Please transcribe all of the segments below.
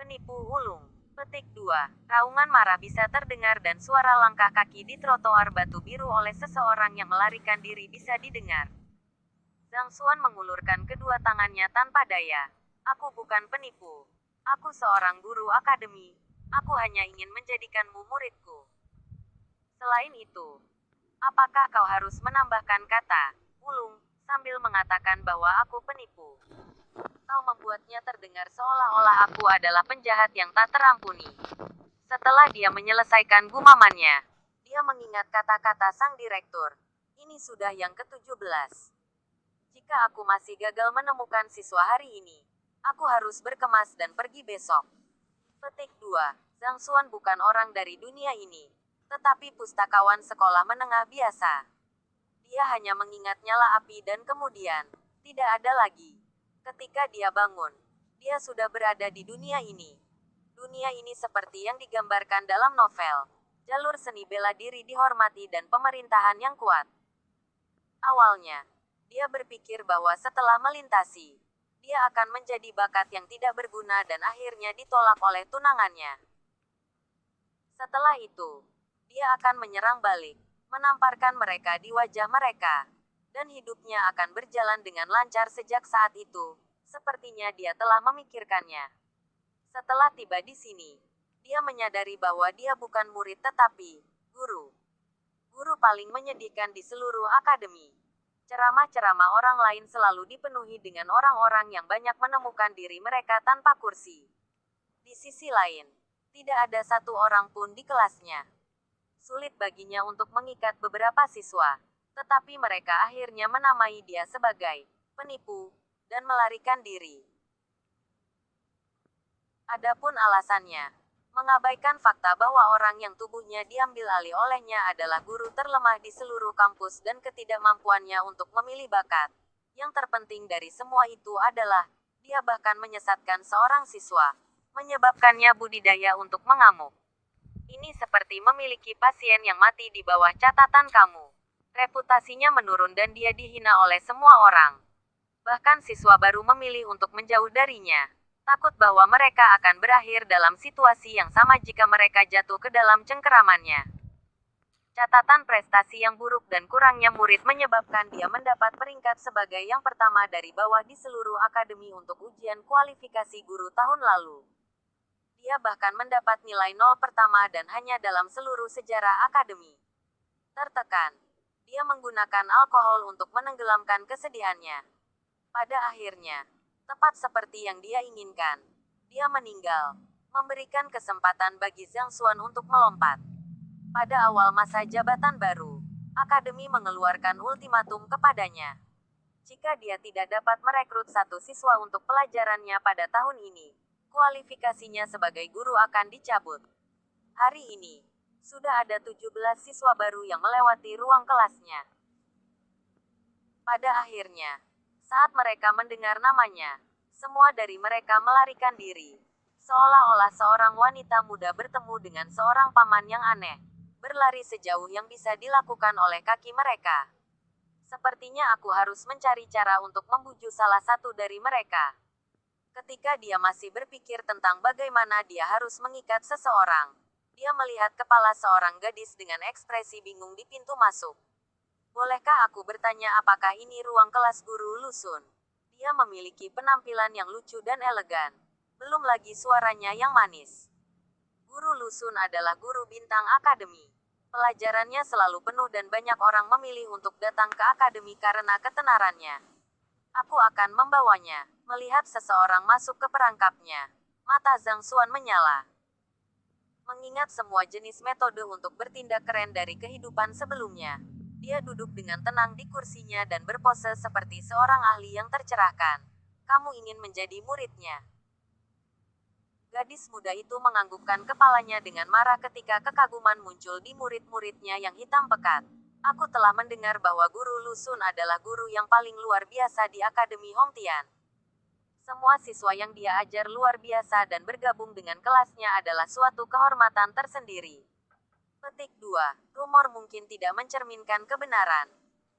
Penipu ulung. Petik 2. Raungan marah bisa terdengar dan suara langkah kaki di trotoar batu biru oleh seseorang yang melarikan diri bisa didengar. Zhang Xuan mengulurkan kedua tangannya tanpa daya. Aku bukan penipu. Aku seorang guru akademi. Aku hanya ingin menjadikanmu muridku. Selain itu, apakah kau harus menambahkan kata ulung sambil mengatakan bahwa aku penipu? Kau membuatnya terdengar seolah-olah aku adalah penjahat yang tak terampuni. Setelah dia menyelesaikan gumamannya, dia mengingat kata-kata sang direktur. Ini sudah yang ke-17. Jika aku masih gagal menemukan siswa hari ini, aku harus berkemas dan pergi besok. Petik 2. Zhang Xuan bukan orang dari dunia ini, tetapi pustakawan sekolah menengah biasa. Dia hanya mengingat nyala api dan kemudian, tidak ada lagi. Ketika dia bangun, dia sudah berada di dunia ini. Dunia ini seperti yang digambarkan dalam novel. Jalur seni bela diri dihormati dan pemerintahan yang kuat. Awalnya, dia berpikir bahwa setelah melintasi, dia akan menjadi bakat yang tidak berguna dan akhirnya ditolak oleh tunangannya. Setelah itu, dia akan menyerang balik, menamparkan mereka di wajah mereka, dan hidupnya akan berjalan dengan lancar sejak saat itu. Sepertinya dia telah memikirkannya. Setelah tiba di sini, dia menyadari bahwa dia bukan murid tetapi guru. Guru paling menyedihkan di seluruh akademi. Ceramah-ceramah orang lain selalu dipenuhi dengan orang-orang yang banyak menemukan diri mereka tanpa kursi. Di sisi lain, tidak ada satu orang pun di kelasnya. Sulit baginya untuk mengikat beberapa siswa, tetapi mereka akhirnya menamai dia sebagai penipu dan melarikan diri. Adapun alasannya, mengabaikan fakta bahwa orang yang tubuhnya diambil alih olehnya adalah guru terlemah di seluruh kampus dan ketidakmampuannya untuk memilih bakat. Yang terpenting dari semua itu adalah, dia bahkan menyesatkan seorang siswa, menyebabkannya budidaya untuk mengamuk. Ini seperti memiliki pasien yang mati di bawah catatan kamu. Reputasinya menurun dan dia dihina oleh semua orang. Bahkan siswa baru memilih untuk menjauh darinya. Takut bahwa mereka akan berakhir dalam situasi yang sama jika mereka jatuh ke dalam cengkeramannya. Catatan prestasi yang buruk dan kurangnya murid menyebabkan dia mendapat peringkat sebagai yang pertama dari bawah di seluruh akademi untuk ujian kualifikasi guru tahun lalu. Dia bahkan mendapat nilai 0 pertama dan hanya dalam seluruh sejarah akademi. Tertekan, dia menggunakan alkohol untuk menenggelamkan kesedihannya. Pada akhirnya, tepat seperti yang dia inginkan, dia meninggal, memberikan kesempatan bagi Zhang Xuan untuk melompat. Pada awal masa jabatan baru, akademi mengeluarkan ultimatum kepadanya. Jika dia tidak dapat merekrut satu siswa untuk pelajarannya pada tahun ini, kualifikasinya sebagai guru akan dicabut. Hari ini, sudah ada 17 siswa baru yang melewati ruang kelasnya. Pada akhirnya, saat mereka mendengar namanya, semua dari mereka melarikan diri. Seolah-olah seorang wanita muda bertemu dengan seorang paman yang aneh, berlari sejauh yang bisa dilakukan oleh kaki mereka. Sepertinya aku harus mencari cara untuk membujuk salah satu dari mereka. Ketika dia masih berpikir tentang bagaimana dia harus mengikat seseorang, dia melihat kepala seorang gadis dengan ekspresi bingung di pintu masuk. Bolehkah aku bertanya apakah ini ruang kelas guru Lusun? Dia memiliki penampilan yang lucu dan elegan. Belum lagi suaranya yang manis. Guru Lusun adalah guru bintang akademi. Pelajarannya selalu penuh dan banyak orang memilih untuk datang ke akademi karena ketenarannya. Aku akan membawanya. Melihat seseorang masuk ke perangkapnya, mata Zhang Xuan menyala. Mengingat semua jenis metode untuk bertindak keren dari kehidupan sebelumnya, dia duduk dengan tenang di kursinya dan berpose seperti seorang ahli yang tercerahkan. Kamu ingin menjadi muridnya? Gadis muda itu menganggukkan kepalanya dengan marah ketika kekaguman muncul di murid-muridnya yang hitam pekat. Aku telah mendengar bahwa guru Lusun adalah guru yang paling luar biasa di Akademi Hongtian. Semua siswa yang dia ajar luar biasa dan bergabung dengan kelasnya adalah suatu kehormatan tersendiri. Petik 2. Rumor mungkin tidak mencerminkan kebenaran.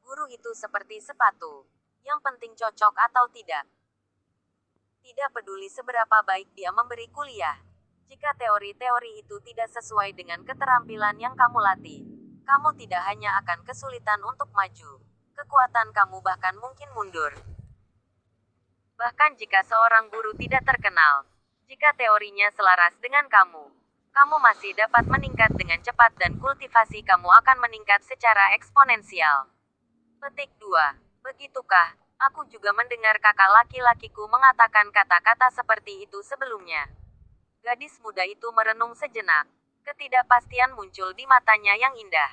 Guru itu seperti sepatu. Yang penting cocok atau tidak. Tidak peduli seberapa baik dia memberi kuliah. Jika teori-teori itu tidak sesuai dengan keterampilan yang kamu latih, kamu tidak hanya akan kesulitan untuk maju. Kekuatan kamu bahkan mungkin mundur. Bahkan jika seorang guru tidak terkenal, jika teorinya selaras dengan kamu masih dapat meningkat dengan cepat dan kultivasi kamu akan meningkat secara eksponensial. Petik 2. Begitukah? Aku juga mendengar kakak laki-lakiku mengatakan kata-kata seperti itu sebelumnya. Gadis muda itu merenung sejenak. Ketidakpastian muncul di matanya yang indah.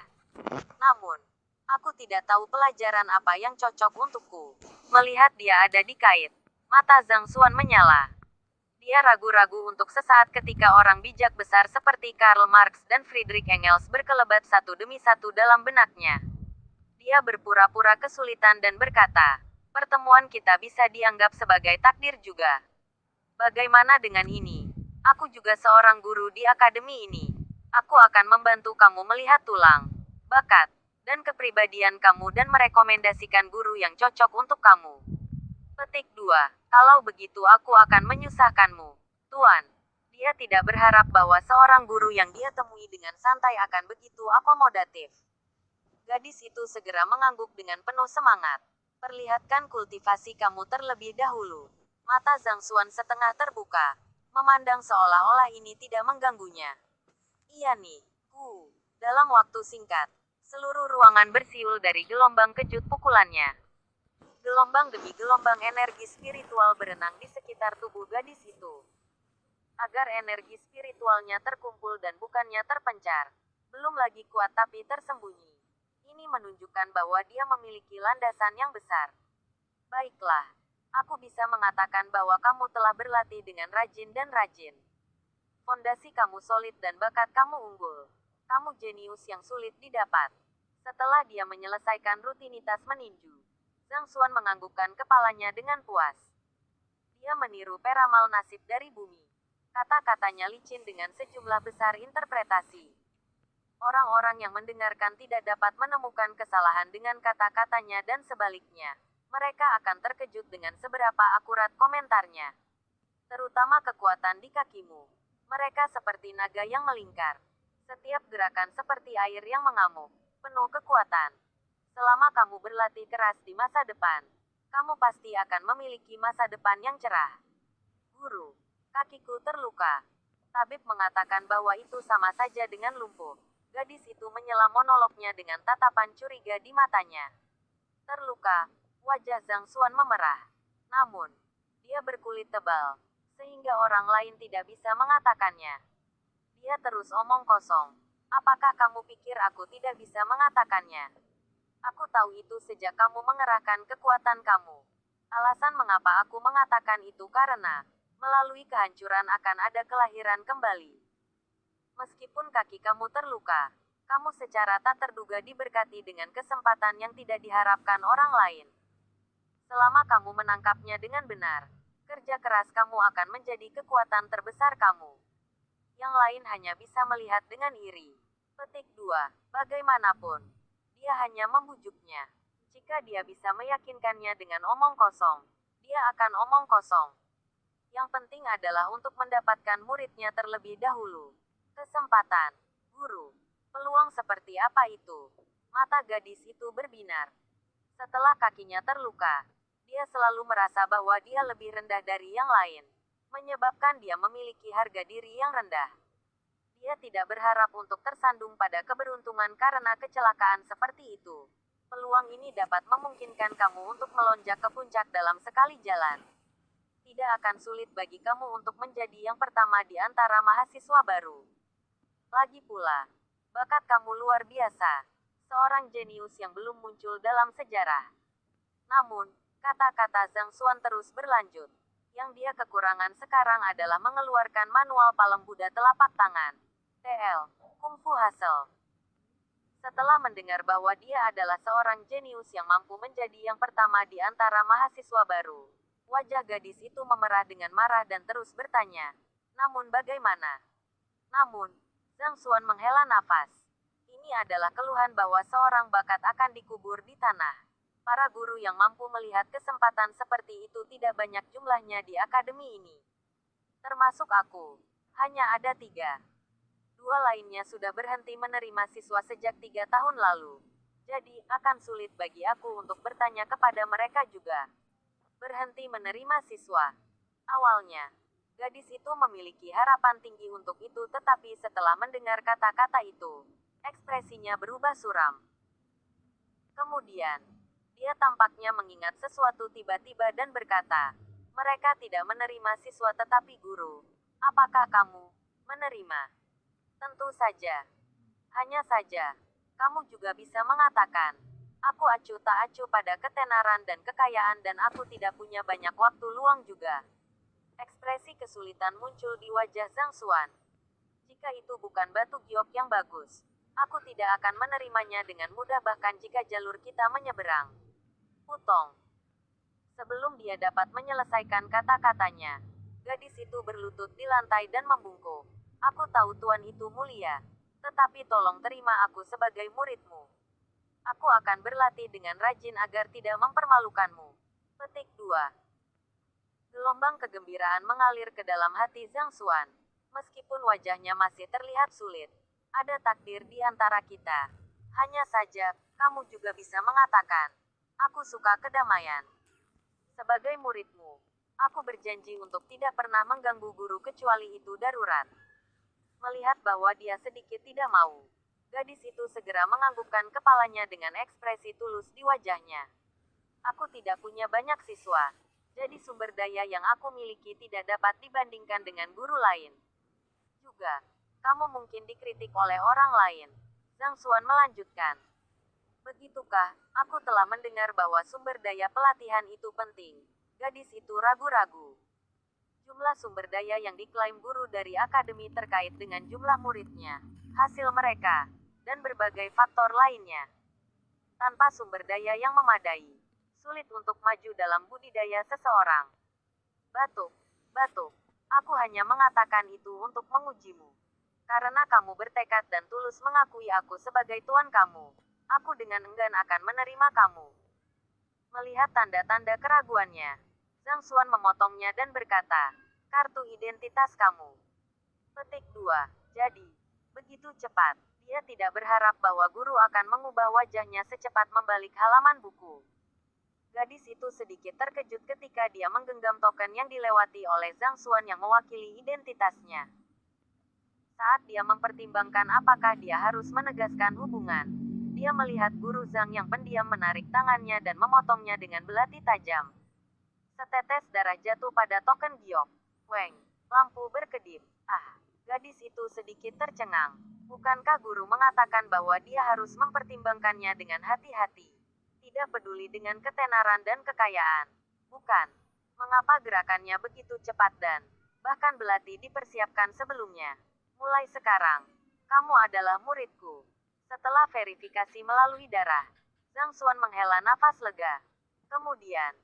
Namun, aku tidak tahu pelajaran apa yang cocok untukku. Melihat dia ada di kait, mata Zhang Xuan menyala. Dia ragu-ragu untuk sesaat ketika orang bijak besar seperti Karl Marx dan Friedrich Engels berkelebat satu demi satu dalam benaknya. Dia berpura-pura kesulitan dan berkata, pertemuan kita bisa dianggap sebagai takdir juga. Bagaimana dengan ini? Aku juga seorang guru di akademi ini. Aku akan membantu kamu melihat tulang, bakat, dan kepribadian kamu dan merekomendasikan guru yang cocok untuk kamu. Petik 2. Kalau begitu aku akan menyusahkanmu, Tuan. Dia tidak berharap bahwa seorang guru yang dia temui dengan santai akan begitu akomodatif. Gadis itu segera mengangguk dengan penuh semangat. Perlihatkan kultivasi kamu terlebih dahulu. Mata Zhang Xuan setengah terbuka, memandang seolah-olah ini tidak mengganggunya. Iya nih, Dalam waktu singkat, seluruh ruangan bersiul dari gelombang kejut pukulannya. Gelombang demi gelombang energi spiritual berenang di sekitar tubuh gadis itu. Agar energi spiritualnya terkumpul dan bukannya terpencar. Belum lagi kuat tapi tersembunyi. Ini menunjukkan bahwa dia memiliki landasan yang besar. Baiklah, aku bisa mengatakan bahwa kamu telah berlatih dengan rajin dan rajin. Fondasi kamu solid dan bakat kamu unggul. Kamu jenius yang sulit didapat. Setelah dia menyelesaikan rutinitas meninju, Zhang Xuan menganggukkan kepalanya dengan puas. Dia meniru peramal nasib dari bumi. Kata-katanya licin dengan sejumlah besar interpretasi. Orang-orang yang mendengarkan tidak dapat menemukan kesalahan dengan kata-katanya dan sebaliknya. Mereka akan terkejut dengan seberapa akurat komentarnya. Terutama kekuatan di kakimu. Mereka seperti naga yang melingkar. Setiap gerakan seperti air yang mengamuk. Penuh kekuatan. Selama kamu berlatih keras di masa depan, kamu pasti akan memiliki masa depan yang cerah. Guru, kakiku terluka. Tabib mengatakan bahwa itu sama saja dengan lumpuh. Gadis itu menyela monolognya dengan tatapan curiga di matanya. Terluka, wajah Zhang Xuan memerah. Namun, dia berkulit tebal, sehingga orang lain tidak bisa mengatakannya. Dia terus omong kosong. Apakah kamu pikir aku tidak bisa mengatakannya? Aku tahu itu sejak kamu mengerahkan kekuatan kamu. Alasan mengapa aku mengatakan itu karena, melalui kehancuran akan ada kelahiran kembali. Meskipun kaki kamu terluka, kamu secara tak terduga diberkati dengan kesempatan yang tidak diharapkan orang lain. Selama kamu menangkapnya dengan benar, kerja keras kamu akan menjadi kekuatan terbesar kamu. Yang lain hanya bisa melihat dengan iri. Petik 2. Bagaimanapun, dia hanya membujuknya. Jika dia bisa meyakinkannya dengan omong kosong, dia akan omong kosong. Yang penting adalah untuk mendapatkan muridnya terlebih dahulu. Kesempatan, guru. Peluang seperti apa itu? Mata gadis itu berbinar. Setelah kakinya terluka, dia selalu merasa bahwa dia lebih rendah dari yang lain, menyebabkan dia memiliki harga diri yang rendah. Dia tidak berharap untuk tersandung pada keberuntungan karena kecelakaan seperti itu. Peluang ini dapat memungkinkan kamu untuk melonjak ke puncak dalam sekali jalan. Tidak akan sulit bagi kamu untuk menjadi yang pertama di antara mahasiswa baru. Lagi pula, bakat kamu luar biasa. Seorang jenius yang belum muncul dalam sejarah. Namun, kata-kata Zhang Xuan terus berlanjut. Yang dia kekurangan sekarang adalah mengeluarkan manual palem Buddha telapak tangan. TL, Kung Fu Hustle. Setelah mendengar bahwa dia adalah seorang jenius yang mampu menjadi yang pertama di antara mahasiswa baru, wajah gadis itu memerah dengan marah dan terus bertanya, namun bagaimana? Namun, Zhang Xuan menghela nafas. Ini adalah keluhan bahwa seorang bakat akan dikubur di tanah. Para guru yang mampu melihat kesempatan seperti itu tidak banyak jumlahnya di akademi ini. Termasuk aku. Hanya ada 3. 2 lainnya sudah berhenti menerima siswa sejak 3 tahun lalu. Jadi, akan sulit bagi aku untuk bertanya kepada mereka juga. Berhenti menerima siswa. Awalnya, gadis itu memiliki harapan tinggi untuk itu, tetapi setelah mendengar kata-kata itu, ekspresinya berubah suram. Kemudian, dia tampaknya mengingat sesuatu tiba-tiba dan berkata, "Mereka tidak menerima siswa tetapi guru. Apakah kamu menerima?" Tentu saja. Hanya saja, kamu juga bisa mengatakan, "Aku acuh tak acuh pada ketenaran dan kekayaan dan aku tidak punya banyak waktu luang juga." Ekspresi kesulitan muncul di wajah Zhang Xuan. Jika itu bukan batu giok yang bagus, aku tidak akan menerimanya dengan mudah bahkan jika jalur kita menyeberang. Putong. Sebelum dia dapat menyelesaikan kata-katanya, gadis itu berlutut di lantai dan membungkuk. "Aku tahu Tuan itu mulia. Tetapi tolong terima aku sebagai muridmu. Aku akan berlatih dengan rajin agar tidak mempermalukanmu." Petik 2. Gelombang kegembiraan mengalir ke dalam hati Zhang Xuan. Meskipun wajahnya masih terlihat sulit, ada takdir di antara kita. Hanya saja, kamu juga bisa mengatakan, "Aku suka kedamaian." Sebagai muridmu, aku berjanji untuk tidak pernah mengganggu guru kecuali itu darurat. Melihat bahwa dia sedikit tidak mau, gadis itu segera menganggukkan kepalanya dengan ekspresi tulus di wajahnya. "Aku tidak punya banyak siswa. Jadi sumber daya yang aku miliki tidak dapat dibandingkan dengan guru lain. Juga, kamu mungkin dikritik oleh orang lain." Zhang Xuan melanjutkan. "Begitukah, aku telah mendengar bahwa sumber daya pelatihan itu penting." Gadis itu ragu-ragu. Jumlah sumber daya yang diklaim guru dari akademi terkait dengan jumlah muridnya, hasil mereka, dan berbagai faktor lainnya. Tanpa sumber daya yang memadai, sulit untuk maju dalam budidaya seseorang. Batuk, batuk. Aku hanya mengatakan itu untuk mengujimu. Karena kamu bertekad dan tulus mengakui aku sebagai tuan kamu, aku dengan enggan akan menerima kamu. Melihat tanda-tanda keraguannya, Zhang Xuan memotongnya dan berkata, "Kartu identitas kamu." Petik 2. Jadi, begitu cepat, dia tidak berharap bahwa guru akan mengubah wajahnya secepat membalik halaman buku. Gadis itu sedikit terkejut ketika dia menggenggam token yang dilewati oleh Zhang Xuan yang mewakili identitasnya. Saat dia mempertimbangkan apakah dia harus menegaskan hubungan, dia melihat guru Zhang yang pendiam menarik tangannya dan memotongnya dengan belati tajam. Setetes darah jatuh pada token giok. Weng, lampu berkedip. Ah, gadis itu sedikit tercengang. Bukankah guru mengatakan bahwa dia harus mempertimbangkannya dengan hati-hati? Tidak peduli dengan ketenaran dan kekayaan. Bukan. Mengapa gerakannya begitu cepat dan bahkan belati dipersiapkan sebelumnya? Mulai sekarang, kamu adalah muridku. Setelah verifikasi melalui darah, Zhang Xuan menghela nafas lega. Kemudian,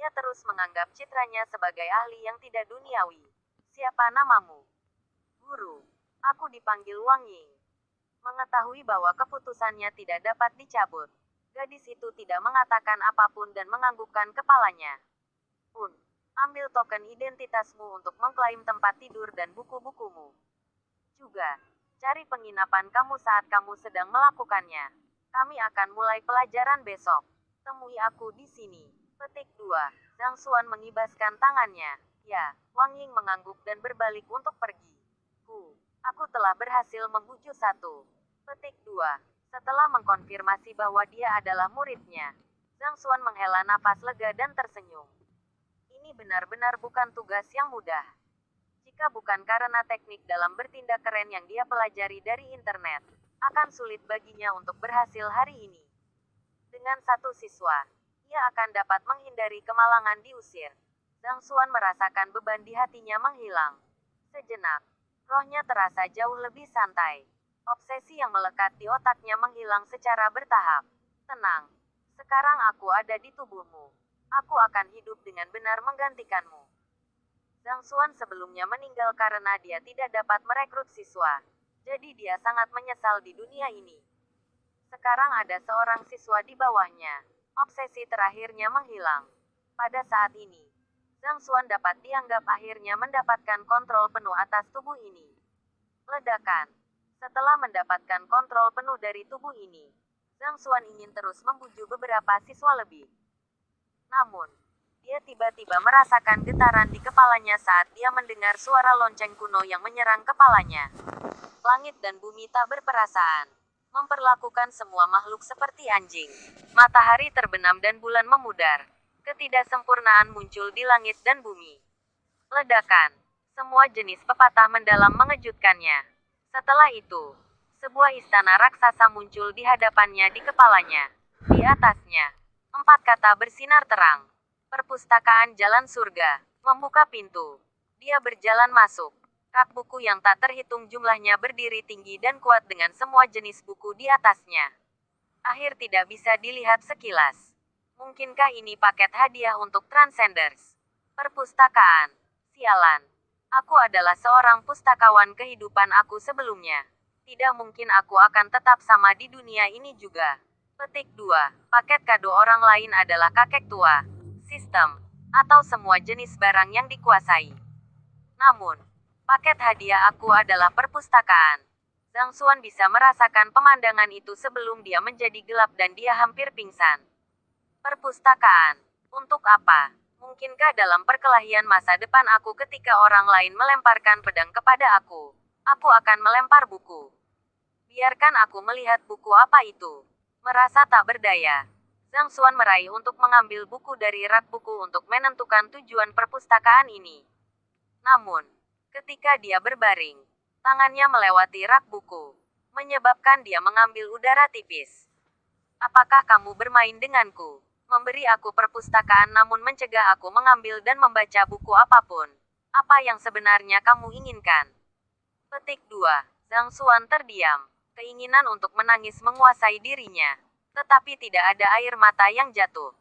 ia terus menganggap citranya sebagai ahli yang tidak duniawi. "Siapa namamu?" "Guru. Aku dipanggil Wang Ying." Mengetahui bahwa keputusannya tidak dapat dicabut, gadis itu tidak mengatakan apapun dan menganggukkan kepalanya. Ambil token identitasmu untuk mengklaim tempat tidur dan buku-bukumu. Juga, cari penginapan kamu saat kamu sedang melakukannya. Kami akan mulai pelajaran besok. Temui aku di sini. Petik 2. Zhang Xuan mengibaskan tangannya. Ya, Wang Ying mengangguk dan berbalik untuk pergi. Aku telah berhasil membujuk satu. Petik 2. Setelah mengkonfirmasi bahwa dia adalah muridnya, Zhang Xuan menghela nafas lega dan tersenyum. Ini benar-benar bukan tugas yang mudah. Jika bukan karena teknik dalam bertindak keren yang dia pelajari dari internet, akan sulit baginya untuk berhasil hari ini. Dengan satu siswa, ia akan dapat menghindari kemalangan diusir. Zhang Xuan merasakan beban di hatinya menghilang. Sejenak, rohnya terasa jauh lebih santai. Obsesi yang melekat di otaknya menghilang secara bertahap. "Tenang. Sekarang aku ada di tubuhmu. Aku akan hidup dengan benar menggantikanmu." Zhang Xuan sebelumnya meninggal karena dia tidak dapat merekrut siswa. Jadi dia sangat menyesal di dunia ini. Sekarang ada seorang siswa di bawahnya. Obsesi terakhirnya menghilang. Pada saat ini, Zhang Xuan dapat dianggap akhirnya mendapatkan kontrol penuh atas tubuh ini. Ledakan. Setelah mendapatkan kontrol penuh dari tubuh ini, Zhang Xuan ingin terus membujuk beberapa siswa lebih. Namun, dia tiba-tiba merasakan getaran di kepalanya saat dia mendengar suara lonceng kuno yang menyerang kepalanya. Langit dan bumi tak berperasaan, memperlakukan semua makhluk seperti anjing. Matahari terbenam dan bulan memudar. Ketidaksempurnaan muncul di langit dan bumi. Ledakan. Semua jenis pepatah mendalam mengejutkannya. Setelah itu, sebuah istana raksasa muncul di hadapannya di kepalanya. Di atasnya, 4 kata bersinar terang. Perpustakaan Jalan Surga. Membuka pintu. Dia berjalan masuk. Rak buku yang tak terhitung jumlahnya berdiri tinggi dan kuat dengan semua jenis buku di atasnya. Akhir tidak bisa dilihat sekilas. Mungkinkah ini paket hadiah untuk Transcenders? Perpustakaan. Sialan. Aku adalah seorang pustakawan kehidupan aku sebelumnya. Tidak mungkin aku akan tetap sama di dunia ini juga. Petik 2. Paket kado orang lain adalah kakek tua, sistem, atau semua jenis barang yang dikuasai. Namun, paket hadiah aku adalah perpustakaan. Zhang Xuan bisa merasakan pemandangan itu sebelum dia menjadi gelap dan dia hampir pingsan. Perpustakaan. Untuk apa? Mungkinkah dalam perkelahian masa depan aku ketika orang lain melemparkan pedang kepada aku akan melempar buku. Biarkan aku melihat buku apa itu. Merasa tak berdaya, Zhang Xuan meraih untuk mengambil buku dari rak buku untuk menentukan tujuan perpustakaan ini. Namun, ketika dia berbaring, tangannya melewati rak buku, menyebabkan dia mengambil udara tipis. Apakah kamu bermain denganku? Memberi aku perpustakaan namun mencegah aku mengambil dan membaca buku apapun. Apa yang sebenarnya kamu inginkan? Petik 2. Zhang Xuan terdiam. Keinginan untuk menangis menguasai dirinya. Tetapi tidak ada air mata yang jatuh.